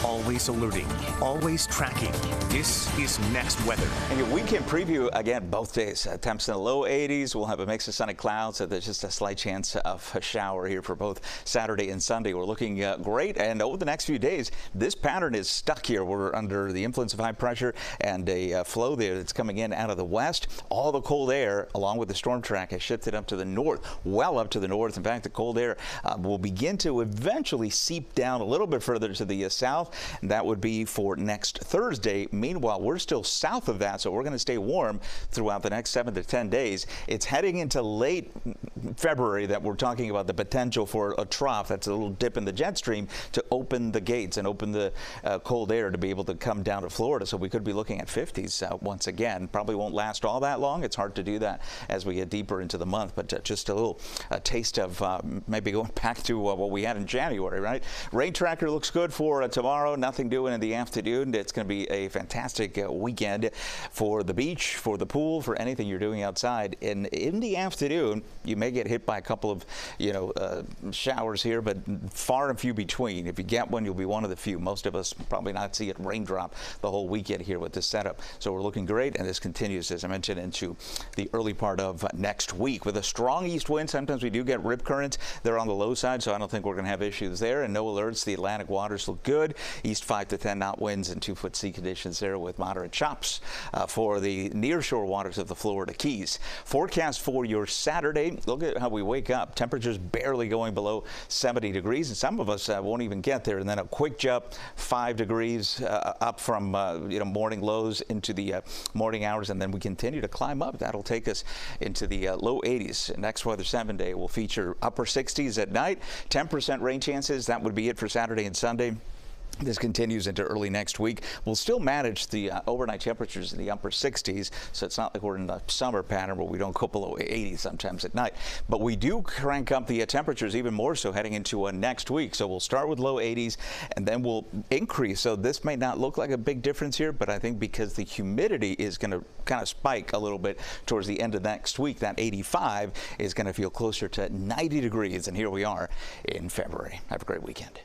Always alerting, always tracking. This is Next Weather. And your weekend preview again both days. Temps in the low 80s. We'll have a mix of sunny clouds. So there's just a slight chance of a shower here for both Saturday and Sunday. We're looking great. And over the next few days, this pattern is stuck here. We're under the influence of high pressure and a flow there that's coming in out of the west. All the cold air, along with the storm track, has shifted up to the north, well up to the north. In fact, the cold air will begin to eventually seep down a little bit further to the south. And that would be for next Thursday. Meanwhile, we're still south of that, so we're going to stay warm throughout the next 7 to 10 days. It's heading into late February that we're talking about the potential for a trough. That's a little dip in the jet stream to open the gates and open the cold air to be able to come down to Florida. So we could be looking at 50s once again. Probably won't last all that long. It's hard to do that as we get deeper into the month, but just a little taste of maybe going back to what we had in January, right? Rain tracker looks good for tomorrow. Nothing doing in the afternoon. It's going to be a fantastic weekend for the beach, for the pool, for anything you're doing outside. And in the afternoon, you may get hit by a couple of, showers here, but far and few between. If you get one, you'll be one of the few. Most of us probably not see it raindrop the whole weekend here with this setup. So we're looking great, and this continues, as I mentioned, into the early part of next week. With a strong east wind, sometimes we do get rip currents. They're on the low side, so I don't think we're going to have issues there. And no alerts. The Atlantic waters look good. East 5 to 10 knot winds and 2-foot sea conditions there with moderate chops for the nearshore waters of the Florida Keys. Forecast for your Saturday. Look at how we wake up. Temperatures barely going below 70 degrees, and some of us won't even get there. And then a quick jump, 5 degrees up from morning lows into the morning hours, and then we continue to climb up. That'll take us into the low 80s. Next Weather 7-day will feature upper 60s at night, 10% rain chances. That would be it for Saturday and Sunday. This continues into early next week. We'll still manage the overnight temperatures in the upper 60s, so it's not like we're in the summer pattern where we don't go below 80 sometimes at night. But we do crank up the temperatures even more so heading into next week. So we'll start with low 80s, and then we'll increase. So this may not look like a big difference here, but I think because the humidity is going to kind of spike a little bit towards the end of next week, that 85 is going to feel closer to 90 degrees. And here we are in February. Have a great weekend.